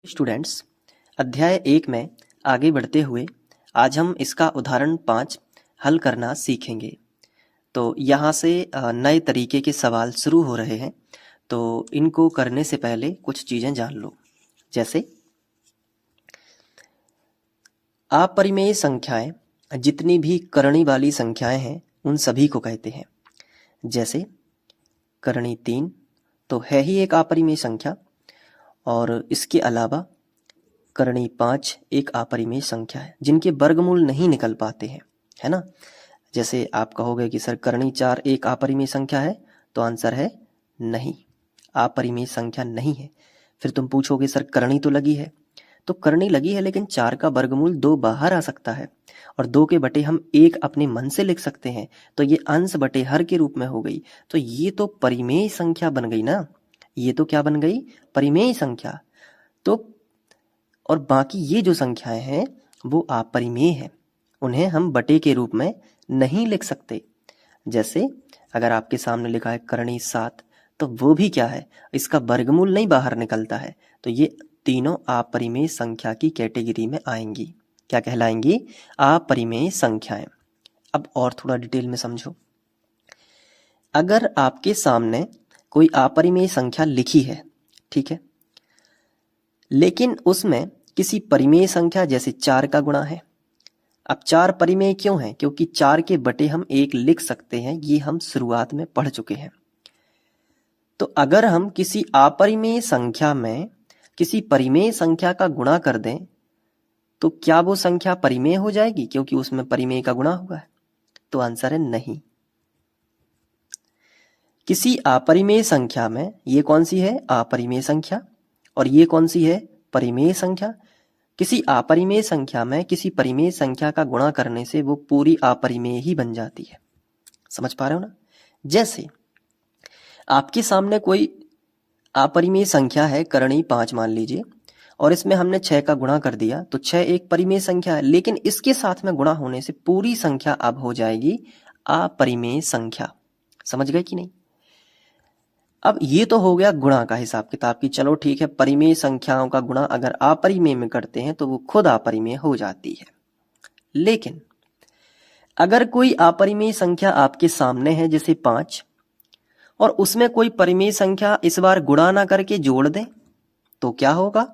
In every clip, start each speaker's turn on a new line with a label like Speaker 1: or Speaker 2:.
Speaker 1: Students, अध्याय 1 में आगे बढ़ते हुए आज हम इसका उदाहरण 5 हल करना सीखेंगे। तो यहाँ से नए तरीके के सवाल शुरू हो रहे हैं, तो इनको करने से पहले कुछ चीज़ें जान लो। जैसे अपरिमेय संख्याएं, जितनी भी करणी वाली संख्याएं हैं उन सभी को कहते हैं। जैसे करणी 3 तो है ही एक अपरिमेय संख्या, और इसके अलावा करणी 5 एक अपरिमेय संख्या है जिनके वर्गमूल नहीं निकल पाते हैं, है ना। जैसे आप कहोगे कि सर करणी 4 एक अपरिमेय संख्या है, तो आंसर है नहीं, अपरिमेय संख्या नहीं है। फिर तुम पूछोगे सर करणी तो लगी है, तो करणी लगी है लेकिन 4 का वर्गमूल 2 बाहर आ सकता है, और 2 के बटे हम 1 अपने मन से लिख सकते हैं, तो ये अंश बटे हर के रूप में हो गई। तो ये तो परिमेय संख्या बन गई ना, ये तो क्या बन गई, परिमेय संख्या। तो और बाकी ये जो संख्याएं हैं वो अपरिमेय हैं, उन्हें हम बटे के रूप में नहीं लिख सकते। जैसे अगर आपके सामने लिखा है करणी 7, तो वो भी क्या है, इसका वर्गमूल नहीं बाहर निकलता है, तो ये तीनों अपरिमेय संख्या की कैटेगरी में आएंगी। क्या कहलाएंगी, अपरिमेय संख्याएं। अब और थोड़ा डिटेल में समझो। अगर आपके सामने कोई अपरिमेय संख्या लिखी है, ठीक है, लेकिन उसमें किसी परिमेय संख्या जैसे 4 का गुणा है। अब 4 परिमेय क्यों है, क्योंकि 4 के बटे हम 1 लिख सकते हैं, ये हम शुरुआत में पढ़ चुके हैं। तो अगर हम किसी अपरिमेय संख्या में किसी परिमेय संख्या का गुणा कर दें, तो क्या वो संख्या परिमेय हो जाएगी, क्योंकि उसमें परिमेय का गुणा हुआ है। तो आंसर है नहीं। किसी अपरिमेय संख्या में, ये कौन सी है, अपरिमेय संख्या, और ये कौन सी है, परिमेय संख्या। किसी अपरिमेय संख्या में किसी परिमेय संख्या का गुणा करने से वो पूरी अपरिमेय ही बन जाती है। समझ पा रहे हो ना। जैसे आपके सामने कोई अपरिमेय संख्या है, करणी 5 मान लीजिए, और इसमें हमने 6 का गुणा कर दिया, तो 6 एक परिमेय संख्या है, लेकिन इसके साथ में गुणा होने से पूरी संख्या अब हो जाएगी अपरिमेय संख्या। समझ गए कि नहीं। अब ये तो हो गया गुणा का हिसाब किताब की, चलो ठीक है, परिमेय संख्याओं का गुणा अगर अपरिमेय में करते हैं तो वो खुद अपरिमेय हो जाती है। लेकिन अगर कोई अपरिमेय संख्या आपके सामने है जैसे 5, और उसमें कोई परिमेय संख्या इस बार गुणा ना करके जोड़ दे, तो क्या होगा,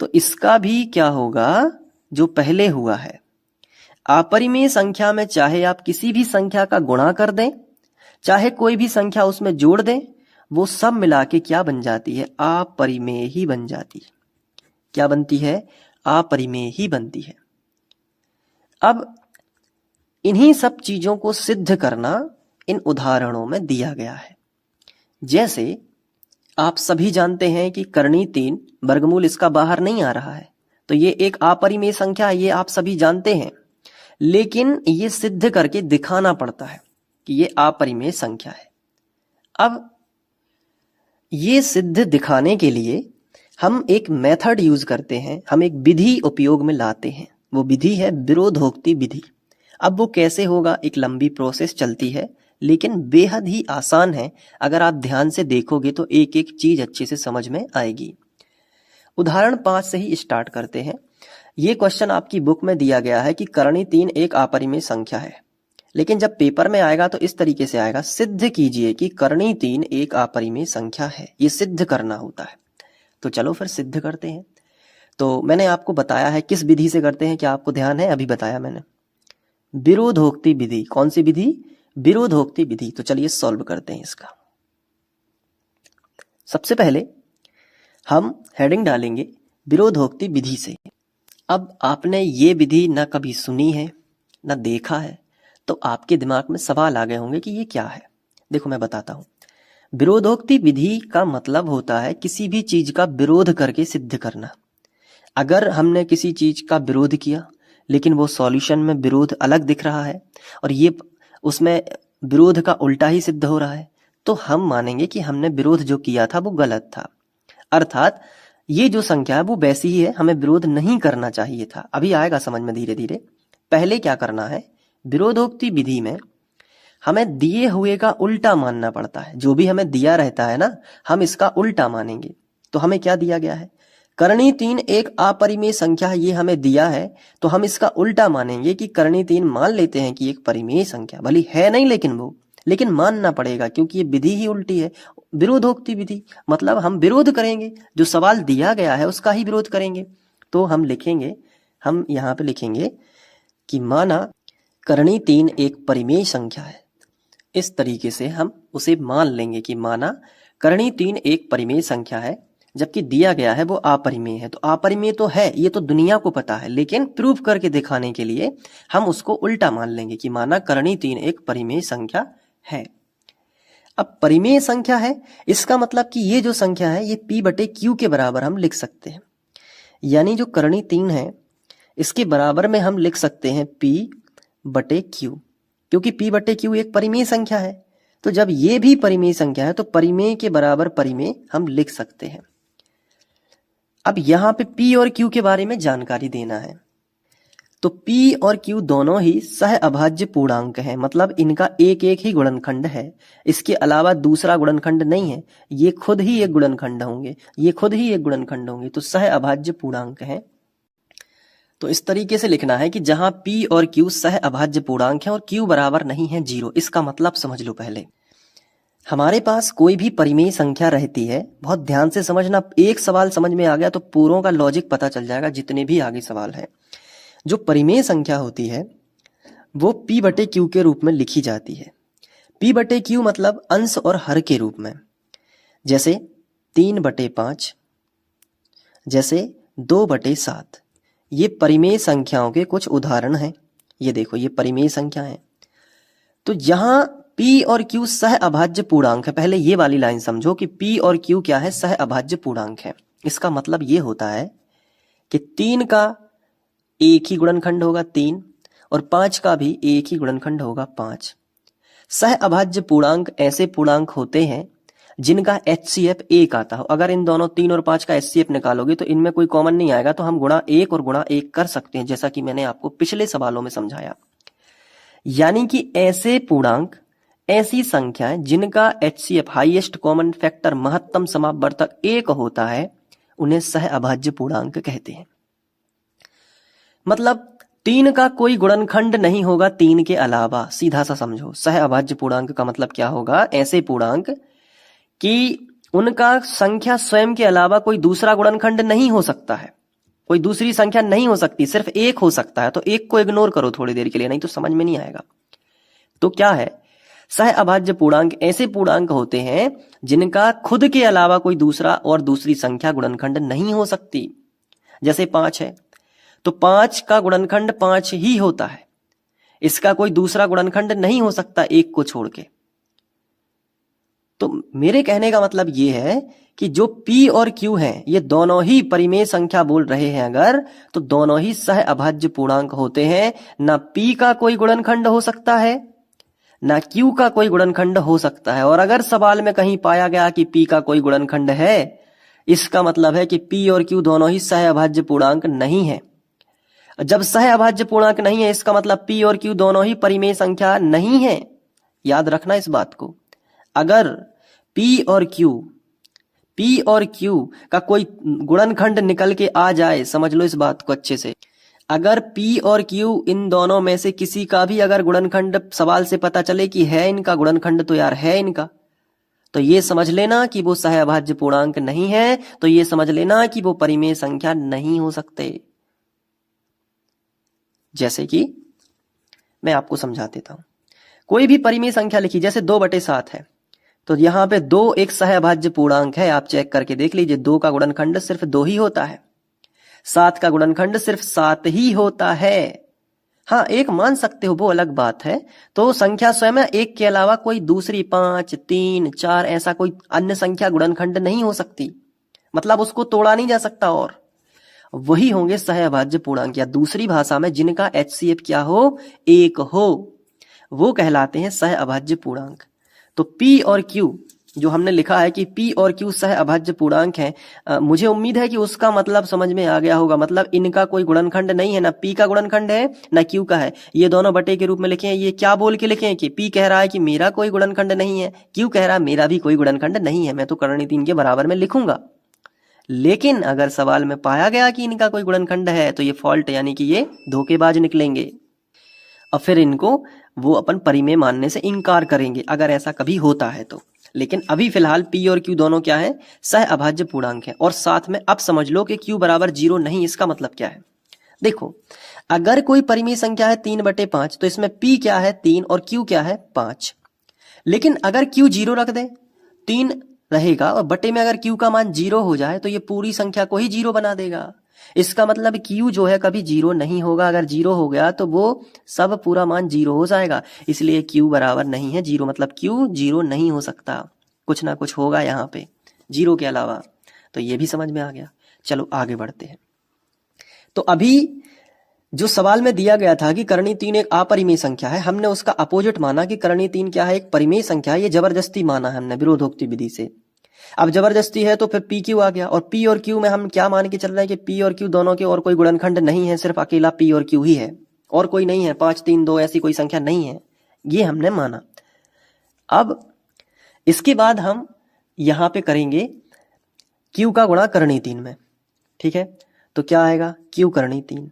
Speaker 1: तो इसका भी क्या होगा जो पहले हुआ है। अपरिमेय संख्या में चाहे आप किसी भी संख्या का गुणा कर दें, चाहे कोई भी संख्या उसमें जोड़ दें, वो सब मिला के क्या बन जाती है, अपरिमेय ही बन जाती है। क्या बनती है, अपरिमेय ही बनती है। अब इन्हीं सब चीजों को सिद्ध करना इन उदाहरणों में दिया गया है। जैसे आप सभी जानते हैं कि करणी 3 वर्गमूल इसका बाहर नहीं आ रहा है, तो ये एक अपरिमेय संख्या है, ये आप सभी जानते हैं, लेकिन ये सिद्ध करके दिखाना पड़ता है कि ये अपरिमेय संख्या है। अब ये सिद्ध दिखाने के लिए हम एक मेथड यूज करते हैं, हम एक विधि उपयोग में लाते हैं, वो विधि है विरोधोक्ति विधि। अब वो कैसे होगा, एक लंबी प्रोसेस चलती है, लेकिन बेहद ही आसान है। अगर आप ध्यान से देखोगे तो एक एक चीज अच्छे से समझ में आएगी। उदाहरण 5 से ही स्टार्ट करते हैं। ये क्वेश्चन आपकी बुक में दिया गया है कि करणी 3 एक अपरिमेय संख्या है, लेकिन जब पेपर में आएगा तो इस तरीके से आएगा, सिद्ध कीजिए कि करणी 3 एक अपरिमेय संख्या है। ये सिद्ध करना होता है। तो चलो फिर सिद्ध करते हैं। तो मैंने आपको बताया है किस विधि से करते हैं, क्या आपको ध्यान है, अभी बताया मैंने, विरोधोक्ति विधि। कौन सी विधि, विरोधोक्ति विधि। तो चलिए सॉल्व करते हैं इसका। सबसे पहले हम हेडिंग डालेंगे विरोधोक्ति विधि से। अब आपने ये विधि ना कभी सुनी है ना देखा है, तो आपके दिमाग में सवाल आ गए होंगे कि ये क्या है। देखो मैं बताता हूं। विरोधोक्ति विधि का मतलब होता है किसी भी चीज का विरोध करके सिद्ध करना। अगर हमने किसी चीज का विरोध किया, लेकिन वो सॉल्यूशन में विरोध अलग दिख रहा है, और ये उसमें विरोध का उल्टा ही सिद्ध हो रहा है, तो हम मानेंगे कि हमने विरोध जो किया था वो गलत था। अर्थात ये जो संख्या है वो वैसी ही है, हमें विरोध नहीं करना चाहिए था। अभी आएगा समझ में धीरे धीरे। पहले क्या करना है, विरोधोक्ति विधि में हमें दिए हुए का उल्टा मानना पड़ता है। जो भी हमें दिया रहता है ना, हम इसका उल्टा मानेंगे। तो हमें क्या दिया गया है, करणी 3 एक अपरिमेय संख्या है, ये हमें दिया है। तो हम इसका उल्टा मानेंगे कि करणी 3 मान लेते हैं कि एक परिमेय संख्या, भली है नहीं लेकिन मानना पड़ेगा, क्योंकि ये विधि ही उल्टी है, विरोधोक्ति विधि, मतलब हम विरोध करेंगे, जो सवाल दिया गया है उसका ही विरोध करेंगे। तो हम यहाँ पे लिखेंगे कि माना करणी 3 एक परिमेय संख्या है। इस तरीके से हम उसे मान लेंगे कि माना करणी 3 एक परिमेय संख्या है, जबकि दिया गया है वो अपरिमेय है। तो अपरिमेय तो है, ये तो दुनिया को पता है, लेकिन प्रूफ करके दिखाने के लिए हम उसको उल्टा मान लेंगे कि माना करणी 3 एक परिमेय संख्या है। अब परिमेय संख्या है, इसका मतलब कि ये जो संख्या है ये p बटे q के बराबर हम लिख सकते हैं। यानी जो करणी 3 है इसके बराबर में हम लिख सकते हैं p बटे q, क्योंकि p बटे q एक परिमेय संख्या है। तो जब ये भी परिमेय संख्या है तो परिमेय के बराबर परिमेय हम लिख सकते हैं। अब यहाँ पे p और q के बारे में जानकारी देना है। तो p और q दोनों ही सह अभाज्य पूर्णांक हैं, मतलब इनका एक एक ही गुणनखंड है, इसके अलावा दूसरा गुणनखंड नहीं है। ये खुद ही एक गुणनखंड होंगे, तो सह अभाज्य पूर्णांक हैं। तो इस तरीके से लिखना है कि जहां p और q सह अभाज्य पूर्णांक है और q बराबर नहीं है 0। इसका मतलब समझ लो। पहले हमारे पास कोई भी परिमेय संख्या रहती है, बहुत ध्यान से समझना, एक सवाल समझ में आ गया तो पूरों का लॉजिक पता चल जाएगा, जितने भी आगे सवाल है। जो परिमेय संख्या होती है वो p बटे q के रूप में लिखी जाती है। p बटे q मतलब अंश और हर के रूप में, जैसे 3 बटे 5, जैसे 2 बटे 7। ये परिमेय संख्याओं के कुछ उदाहरण हैं। ये देखो, ये परिमेय संख्या है। तो जहां p और q सह अभाज्य पूर्णांक है, पहले ये वाली लाइन समझो कि p और q क्या है, सह अभाज्य पूर्णांक है। इसका मतलब ये होता है कि 3 का एक ही गुणनखंड होगा 3 और 5 का भी एक ही गुणनखंड होगा 5। सह अभाज्य पूर्णांक ऐसे पूर्णांक होते हैं जिनका HCF 1 आता हो। अगर इन दोनों 3 और 5 का HCF निकालोगे तो इनमें कोई कॉमन नहीं आएगा, तो हम गुणा 1 और गुणा 1 कर सकते हैं, जैसा कि मैंने आपको पिछले सवालों में समझाया। यानी कि ऐसे पूर्णांक, ऐसी संख्याएं जिनका HCF हाईएस्ट कॉमन फैक्टर, महत्तम समापवर्तक 1 होता है, उन्हें सह अभाज्य पूर्णांक कहते हैं। मतलब 3 का कोई गुणनखंड नहीं होगा 3 के अलावा, सीधा सा समझो। सह अभाज्य पूर्णांक का मतलब क्या होगा, ऐसे पूर्णांक कि उनका संख्या स्वयं के अलावा कोई दूसरा गुणनखंड नहीं हो सकता है, कोई दूसरी संख्या नहीं हो सकती, सिर्फ 1 हो सकता है। तो 1 को इग्नोर करो थोड़ी देर के लिए, नहीं तो समझ में नहीं आएगा। तो क्या है, सह अभाज्य पूर्णांक ऐसे पूर्णांक होते हैं जिनका खुद के अलावा कोई दूसरा और दूसरी संख्या गुणनखंड नहीं हो सकती। जैसे 5 है तो 5 का गुणनखंड 5 ही होता है, इसका कोई दूसरा गुणनखंड नहीं हो सकता 1 को छोड़ के। तो मेरे कहने का मतलब ये है कि जो p और q हैं, ये दोनों ही परिमेय संख्या बोल रहे हैं अगर, तो दोनों ही सह अभाज्य पूर्णांक होते हैं। ना p का कोई गुणनखंड हो सकता है, ना q का कोई गुणनखंड हो सकता है। और अगर सवाल में कहीं पाया गया कि p का कोई गुणनखंड है, इसका मतलब है कि p और q दोनों ही सह अभाज्य पूर्णांक नहीं है। जब सह अभाज्य पूर्णांक नहीं है, इसका मतलब p और q दोनों ही परिमेय संख्या नहीं है। याद रखना इस बात को। अगर p और q का कोई गुणनखंड निकल के आ जाए, समझ लो इस बात को अच्छे से, अगर p और q इन दोनों में से किसी का भी अगर गुणनखंड सवाल से पता चले कि है इनका गुणनखंड, तो यार है इनका, तो ये समझ लेना कि वो सह अभाज्य पूर्णांक नहीं है, तो ये समझ लेना कि वो परिमेय संख्या नहीं हो सकते। जैसे कि मैं आपको समझा देता हूं, कोई भी परिमेय संख्या लिखी, जैसे 2 बटे 7 है, तो यहाँ पे 2 एक सह अभाज्य पूर्णांक है। आप चेक करके देख लीजिए, 2 का गुणनखंड सिर्फ 2 ही होता है, 7 का गुणनखंड सिर्फ 7 ही होता है। हाँ, 1 मान सकते हो, वो अलग बात है। तो संख्या स्वयं 1 के अलावा कोई दूसरी 5, 3, 4 ऐसा कोई अन्य संख्या गुणनखंड नहीं हो सकती, मतलब उसको तोड़ा नहीं जा सकता, और वही होंगे सह अभाज्य पूर्णांक, या दूसरी भाषा में जिनका HCF क्या हो, 1 हो, वो कहलाते हैं सह अभाज्य पूर्णांक। तो p और q जो हमने लिखा है कि p और q सह अभाज्य पूर्णांक हैं, मुझे उम्मीद है कि उसका मतलब समझ में आ गया होगा। मतलब इनका कोई गुणनखंड नहीं है, ना p का गुणनखंड है ना q का है। ये दोनों बटे के रूप में लिखे हैं। ये क्या बोल के लिखे हैं कि p कह रहा है कि मेरा कोई गुणनखंड नहीं है, q कह रहा है मेरा भी कोई गुणनखंड नहीं है, मैं तो करणी 3 के बराबर में लिखूंगा। लेकिन अगर सवाल में पाया गया कि इनका कोई गुणनखंड है तो ये फॉल्ट यानी कि ये धोखेबाज निकलेंगे और फिर इनको वो अपन परिमेय मानने से इनकार करेंगे अगर ऐसा कभी होता है तो। लेकिन अभी फिलहाल P और Q दोनों क्या है, सह अभाज्य पूर्णांक है। और साथ में अब समझ लो कि Q बराबर 0 नहीं, इसका मतलब क्या है। देखो अगर कोई परिमेय संख्या है 3/5 तो इसमें P क्या है 3 और Q क्या है 5। लेकिन अगर Q 0 रख दे 3 रहेगा और बटे में अगर Q का मान 0 हो जाए तो ये पूरी संख्या को ही 0 बना देगा। इसका मतलब Q जो है कभी 0 नहीं होगा। अगर 0 हो गया तो वो सब पूरा मान 0 हो जाएगा। इसलिए Q बराबर नहीं है 0, मतलब Q 0 नहीं हो सकता। कुछ ना कुछ होगा यहाँ पे 0 के अलावा। तो ये भी समझ में आ गया। चलो आगे बढ़ते हैं। तो अभी जो सवाल में दिया गया था कि करणीय 3 एक अपरिमेय संख्या है, हमने उसका अपोजिट माना कि करणीय 3 क्या है, एक परिमेय संख्या है। ये जबरदस्ती माना हमने विरोधोक्ति विधि से। अब जबरदस्ती है तो फिर P Q आ गया और P और Q में हम क्या मान के चल रहे हैं कि P और Q दोनों के और कोई गुणनखंड नहीं है, सिर्फ अकेला P और Q ही है और कोई नहीं है। 5 3 2 ऐसी कोई संख्या नहीं है, ये हमने माना। अब इसके बाद हम यहाँ पे करेंगे Q का गुणा करणीय 3 में। ठीक है, तो क्या आएगा Q करणीय 3,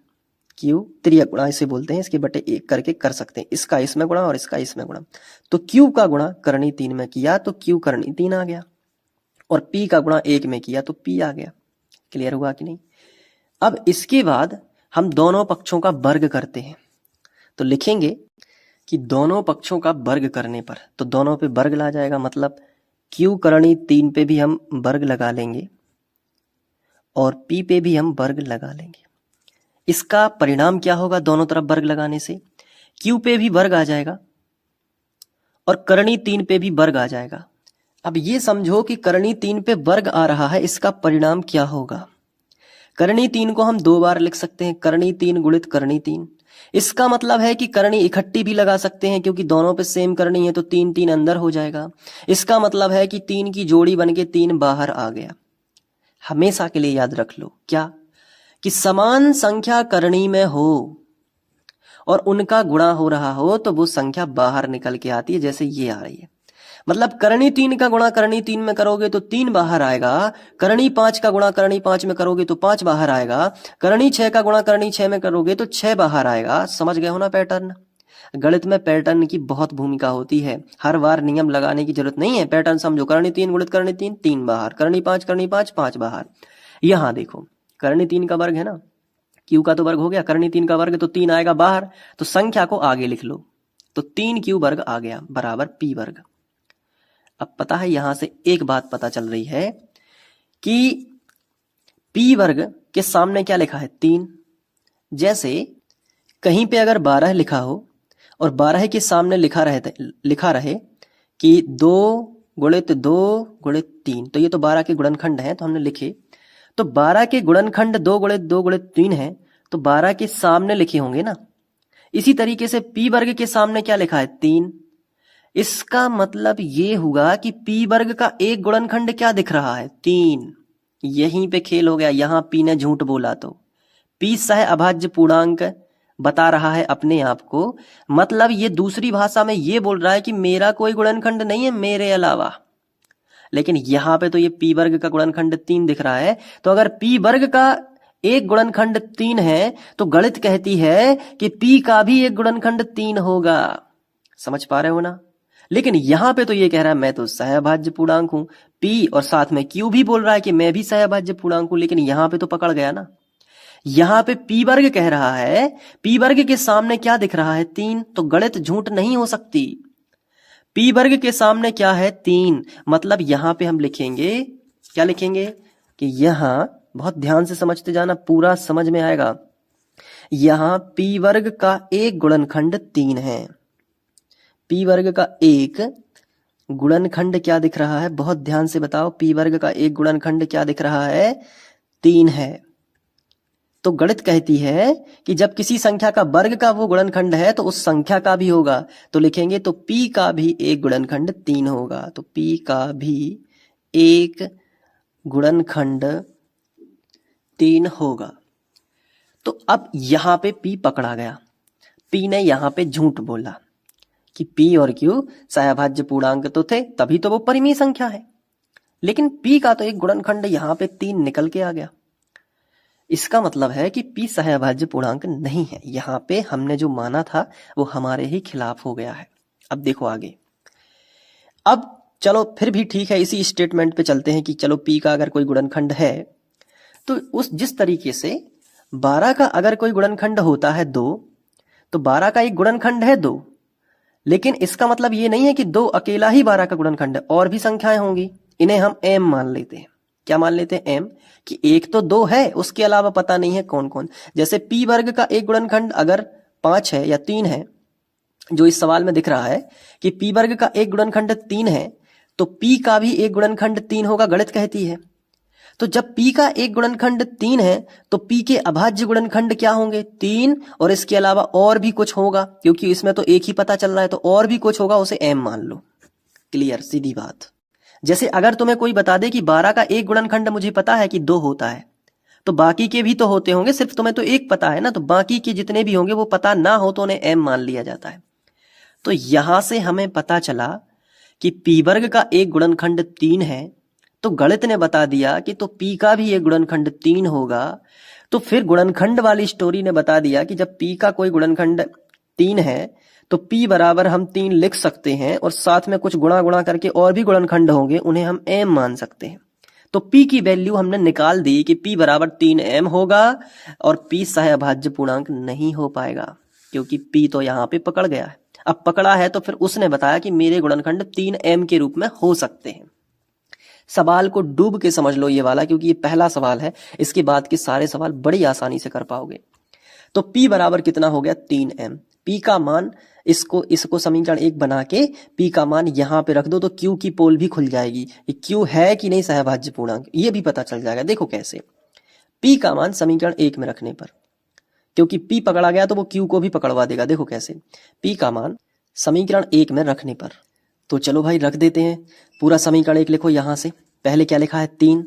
Speaker 1: Q त्रियक गुणा इसे बोलते हैं, इसके बटे 1 करके कर सकते हैं, इसका इसमें गुणा और इसका इसमें गुणा। तो Q का गुणा करणीय 3 में किया तो Q करणीय 3 आ गया और P का गुणा 1 में किया तो P आ गया। क्लियर हुआ कि नहीं। अब इसके बाद हम दोनों पक्षों का वर्ग करते हैं। तो लिखेंगे कि दोनों पक्षों का वर्ग करने पर तो दोनों पे वर्ग ला जाएगा, मतलब Q करणीय 3 पे भी हम वर्ग लगा लेंगे और P पे भी हम वर्ग लगा लेंगे। इसका परिणाम क्या होगा, दोनों तरफ वर्ग लगाने से Q पे भी वर्ग आ जाएगा और करणीय 3 पे भी वर्ग आ जाएगा। अब ये समझो कि करणीय 3 पे वर्ग आ रहा है, इसका परिणाम क्या होगा। करणीय 3 को हम 2 बार लिख सकते हैं, करणीय 3 गुणित करणीय 3। इसका मतलब है कि करणीय इकट्ठी भी लगा सकते हैं क्योंकि दोनों पे सेम करणीय है तो 3 3 अंदर हो जाएगा। इसका मतलब है कि 3 की जोड़ी बनके 3 बाहर आ गया। हमेशा के लिए याद रख लो क्या, कि समान संख्या करणीय में हो और उनका गुणा हो रहा हो तो वो संख्या बाहर निकल के आती है, जैसे ये आ रही है। मतलब करणीय 3 का गुणा करणीय 3 में करोगे तो 3 बाहर आएगा, करणीय 5 का गुणा करणीय 5 में करोगे तो 5 बाहर आएगा, करणीय 6 का गुणा करणीय 6 में करोगे तो 6 बाहर आएगा। समझ गए हो ना पैटर्न। गणित में पैटर्न की बहुत भूमिका होती है, हर बार नियम लगाने की जरूरत नहीं है। पैटर्न समझो, करणीय 3 गुणित करणीय 3 3 बाहर, करणीय 5 5 बाहर। यहाँ देखो करणीय 3 का वर्ग है ना, Q का तो वर्ग हो गया, करणीय 3 का वर्ग तो 3 आएगा बाहर, तो संख्या को आगे लिख लो तो 3Q वर्ग आ गया बराबर P वर्ग। अब पता है यहां से एक बात पता चल रही है कि P वर्ग के सामने क्या लिखा है 3। जैसे कहीं पे अगर 12 लिखा हो और 12 के सामने लिखा रहे कि 2 गुणित 2 गुणित 3, तो ये तो 12 के गुणनखंड हैं तो हमने लिखे। तो 12 के गुणनखंड 2 गुणित 2 गुणित 3 है तो 12 के सामने लिखे होंगे ना। इसी तरीके से P वर्ग के सामने क्या लिखा है 3। इसका मतलब ये हुआ कि P वर्ग का एक गुणनखंड क्या दिख रहा है 3। यहीं पे खेल हो गया, यहां P ने झूठ बोला तो P सह अभाज्य पूर्णांक बता रहा है अपने आप को। मतलब ये दूसरी भाषा में ये बोल रहा है कि मेरा कोई गुणनखंड नहीं है मेरे अलावा। लेकिन यहाँ पे तो ये P वर्ग का गुणनखंड 3 दिख रहा है। तो अगर P वर्ग का एक गुणनखंड 3 है तो गणित कहती है कि P का भी एक गुणनखंड 3 होगा। समझ पा रहे हो ना। लेकिन यहां पे तो ये कह रहा है मैं तो सहअभाज्य पूर्णांक हूं, P और साथ में Q भी बोल रहा है कि मैं भी सहअभाज्य पूर्णांक हूं। लेकिन यहां पे तो पकड़ गया ना। यहां पे P वर्ग कह रहा है, P वर्ग के सामने क्या दिख रहा है 3, तो गणित झूठ नहीं हो सकती। P वर्ग के सामने क्या है 3, मतलब यहां पे हम लिखेंगे, क्या लिखेंगे कि यहां बहुत ध्यान से समझते जाना, पूरा समझ में आएगा। यहां P वर्ग का एक गुणनखंड 3 है। P वर्ग का एक गुणनखंड क्या दिख रहा है, बहुत ध्यान से बताओ। P वर्ग का एक गुणनखंड क्या दिख रहा है 3 है। तो गणित कहती है कि जब किसी संख्या का वर्ग का वो गुणनखंड है तो उस संख्या का भी होगा। तो लिखेंगे तो P का भी एक गुणनखंड 3 होगा। तो P का भी एक गुणनखंड 3 होगा। तो अब यहां पे P पकड़ा गया। P ने यहां पे झूठ बोला कि P और Q सहअभाज्य पूर्णांक तो थे, तभी तो वो परिमेय संख्या है। लेकिन p का तो एक गुणनखंड यहाँ पे 3 निकल के आ गया। इसका मतलब है कि p सहअभाज्य पूर्णांक नहीं है। यहाँ पे हमने जो माना था वो हमारे ही खिलाफ हो गया है। अब देखो आगे। अब चलो फिर भी ठीक है, इसी स्टेटमेंट पे चलते हैं कि चलो p का अगर कोई गुणनखंड है तो उस जिस तरीके से 12 का अगर कोई गुणनखंड होता है 2, तो 12 का एक गुणनखंड है 2, लेकिन इसका मतलब ये नहीं है कि 2 अकेला ही 12 का गुणनखंड है, और भी संख्याएं होंगी। इन्हें हम m मान लेते हैं। क्या मान लेते हैं? m, कि एक तो 2 है, उसके अलावा पता नहीं है कौन कौन। जैसे p वर्ग का एक गुणनखंड अगर 5 है या 3 है, जो इस सवाल में दिख रहा है कि p वर्ग का एक गुणनखंड 3 है, तो p का भी एक गुणनखंड 3 होगा, गणित कहती है। तो जब p का एक गुणनखंड 3 है तो p के अभाज्य गुणनखंड क्या होंगे? 3, और इसके अलावा और भी कुछ होगा, क्योंकि इसमें तो एक ही पता चल रहा है, तो और भी कुछ होगा, उसे m मान लो। क्लियर, सीधी बात। जैसे अगर तुम्हें कोई बता दे कि 12 का एक गुणनखंड मुझे पता है कि 2 होता है, तो बाकी के भी तो होते होंगे, सिर्फ तुम्हें तो एक पता है ना, तो बाकी के जितने भी होंगे वो पता ना हो तो उन्हें m मान लिया जाता है। तो यहां से हमें पता चला कि p वर्ग का एक गुणनखंड 3 है, तो गणित ने बता दिया कि तो p का भी एक गुणनखंड 3 होगा। तो फिर गुणनखंड वाली स्टोरी ने बता दिया कि जब p का कोई गुणनखंड 3 है तो p बराबर हम 3 लिख सकते हैं, और साथ में कुछ गुणा गुणा करके और भी गुणनखंड होंगे, उन्हें हम m मान सकते हैं। तो p की वैल्यू हमने निकाल दी कि p बराबर 3m होगा, और p सहअभाज्य पूर्णांक नहीं हो पाएगा, क्योंकि p तो यहाँ पे पकड़ गया है। अब पकड़ा है तो फिर उसने बताया कि मेरे गुणनखंड 3m के रूप में हो सकते हैं। सवाल को डूब के समझ लो ये वाला, क्योंकि ये पहला सवाल है, इसके बाद के सारे सवाल बड़ी आसानी से कर पाओगे। तो p बराबर कितना हो गया? 3m। p का मान, इसको समीकरण 1 बना के p का मान यहाँ पे रख दो, तो q की पोल भी खुल जाएगी। ये q है कि नहीं सहअभाज्य पूर्णांक, ये भी पता चल जाएगा। देखो कैसे, p का मान समीकरण 1 में रखने पर, क्योंकि p पकड़ा गया तो वो q को भी पकड़वा देगा। देखो कैसे, p का मान समीकरण 1 में रखने पर, तो चलो भाई रख देते हैं। पूरा समीकरण 1 लिखो। यहाँ से पहले क्या लिखा है? 3,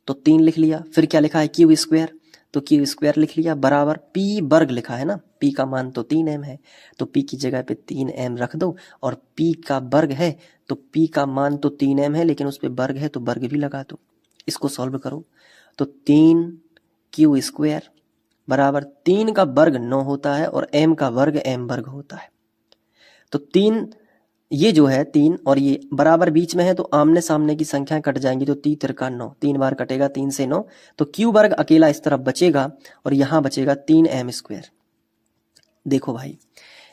Speaker 1: तो 3 लिख लिया। फिर क्या लिखा है? क्यू स्क्वायर, तो क्यू स्क्वायर लिख लिया, बराबर p वर्ग लिखा है ना, p का मान तो 3m है, तो p की जगह पे 3m रख दो, और p का वर्ग है तो p का मान तो 3m है, लेकिन उस पे वर्ग है तो वर्ग भी लगा दो। इसको सॉल्व करो तो 3 क्यू स्क्वायर बराबर 3 का वर्ग 9 होता है, और m का वर्ग m वर्ग होता है। तो 3, ये जो है 3 और ये बराबर बीच में है, तो आमने सामने की संख्याएं कट जाएंगी, तो 3 तिरका 9, 3 बार कटेगा, 3 से 9, तो क्यू वर्ग अकेला इस तरफ बचेगा, और यहां बचेगा 3m स्क्वायर। देखो भाई,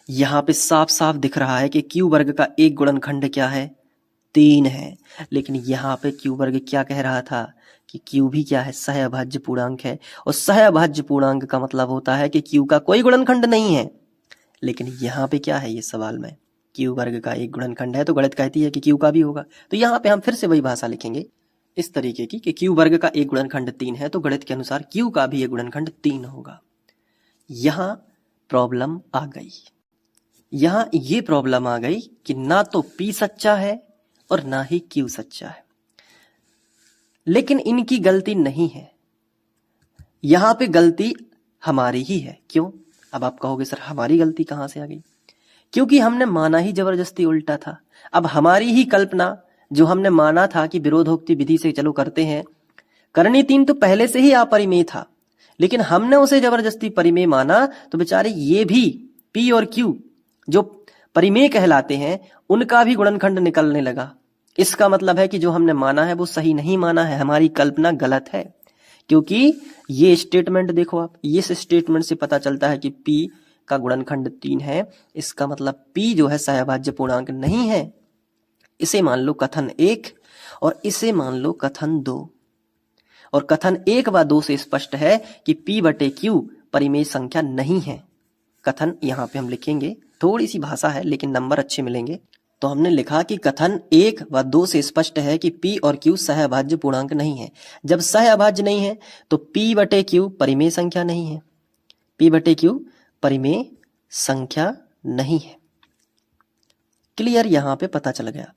Speaker 1: यहाँ पे साफ साफ दिख रहा है कि क्यू वर्ग का एक गुणनखंड क्या है? 3 है। लेकिन यहाँ पे क्यू वर्ग क्या कह रहा था कि क्यू भी क्या है? सहअभाज्य पूर्णांक है, और सहअभाज्य पूर्णांक का मतलब होता है कि क्यू का कोई गुणनखंड नहीं है। लेकिन यहाँ पे क्या है? ये सवाल में क्यू वर्ग का एक गुणनखंड है, तो गणित कहती है कि क्यू का भी होगा। तो यहाँ पे हम फिर से वही भाषा लिखेंगे इस तरीके की कि क्यू वर्ग का एक गुणनखंड 3 है, तो गणित के अनुसार क्यू का भी एक गुणनखंड 3 होगा। यहाँ प्रॉब्लम आ गई। यहाँ ये प्रॉब्लम आ गई कि ना तो p सच्चा है और ना ही q सच्चा है, लेकिन इनकी गलती नहीं है। यहाँ पे गलती हमारी ही है। क्यों? अब आप कहोगे सर हमारी गलती कहाँ से आ गई? क्योंकि हमने माना ही जबरदस्ती उल्टा था। अब हमारी ही कल्पना, जो हमने माना था कि विरोधोक्ति विधि से चलो करते हैं, करणी 3 तो पहले से ही अपरिमेय था, लेकिन हमने उसे जबरदस्ती परिमेय माना, तो बेचारे ये भी p और q जो परिमेय कहलाते हैं, उनका भी गुणनखंड निकलने लगा। इसका मतलब है कि जो हमने माना है वो सही नहीं माना है, हमारी कल्पना गलत है। क्योंकि ये स्टेटमेंट देखो आप, इस स्टेटमेंट से पता चलता है कि p का गुणनखंड 3 है। इसका मतलब p जो है सहअभाज्य पूर्णांक नहीं है। इसे मान लो कथन 1 और इसे मान लो कथन 2। और कथन 1 व 2 से स्पष्ट है कि p बटे q परिमेय संख्या नहीं है। कथन यहाँ पे हम लिखेंगे, थोड़ी सी भाषा है लेकिन नंबर अच्छे मिलेंगे। तो हमने लिखा कि कथन 1 व 2 से स्पष्ट है कि p और q सहअभाज्य पूर्णांक नहीं है। जब सहअभाज्य नहीं है तो p बटे q परिमेय संख्या नहीं है। p बटे q परिमेय संख्या नहीं है। क्लियर? यहाँ पे पता चल गया।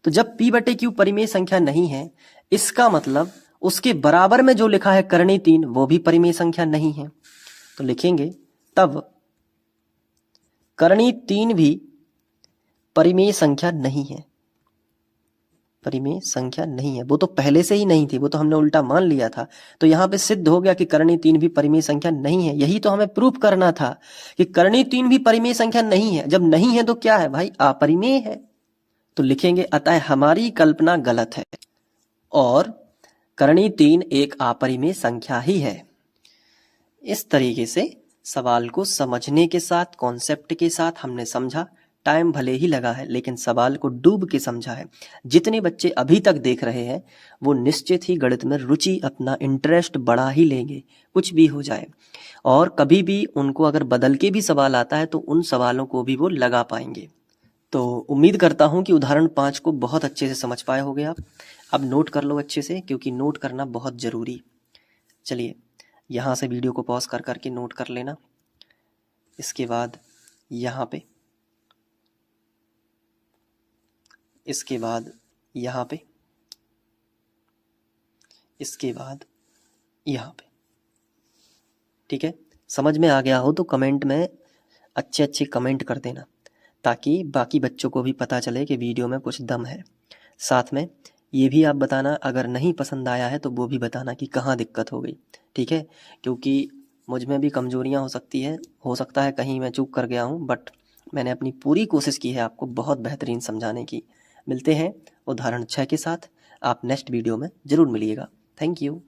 Speaker 1: तो जब p बटे q परिमेय संख्या नहीं है, इसका मतलब उसके बराबर में जो लिखा है करणी 3 वो भी परिमेय संख्या नहीं है। तो लिखेंगे तब करणी 3 भी परिमेय संख्या नहीं है। परिमेय संख्या नहीं है। वो तो पहले से ही नहीं थी, वो तो हमने उल्टा मान लिया था। तो यहाँ पे सिद्ध हो गया कि करणीय 3 भी परिमेय संख्या नहीं है। यही तो हमें प्रूफ करना था कि करणीय 3 भी परिमेय संख्या नहीं है। जब नहीं है तो क्या है भाई, अपरिमेय है। तो लिखेंगे अतः हमारी कल्पना गलत है और करणीय 3 एक अपरिमेय संख्या ही है। इस तरीके से सवाल को समझने के साथ, कॉन्सेप्ट के साथ हमने समझा। टाइम भले ही लगा है लेकिन सवाल को डूब के समझा है। जितने बच्चे अभी तक देख रहे हैं वो निश्चित ही गणित में रुचि, अपना इंटरेस्ट बढ़ा ही लेंगे, कुछ भी हो जाए। और कभी भी उनको अगर बदल के भी सवाल आता है तो उन सवालों को भी वो लगा पाएंगे। तो उम्मीद करता हूँ कि उदाहरण 5 को बहुत अच्छे से समझ पाए होगे आप। अब नोट कर लो अच्छे से, क्योंकि नोट करना बहुत ज़रूरी। चलिए यहाँ से वीडियो को पॉज कर करके नोट कर लेना। इसके बाद यहाँ पे, इसके बाद यहाँ पे, इसके बाद यहाँ पे। ठीक है, समझ में आ गया हो तो कमेंट में अच्छे अच्छे कमेंट कर देना, ताकि बाकी बच्चों को भी पता चले कि वीडियो में कुछ दम है। साथ में ये भी आप बताना, अगर नहीं पसंद आया है तो वो भी बताना कि कहाँ दिक्कत हो गई। ठीक है, क्योंकि मुझ में भी कमजोरियाँ हो सकती है, हो सकता है कहीं मैं चूक कर गया हूँ, बट मैंने अपनी पूरी कोशिश की है आपको बहुत बेहतरीन समझाने की। मिलते हैं उदाहरण 6 के साथ। आप नेक्स्ट वीडियो में ज़रूर मिलिएगा। Thank you.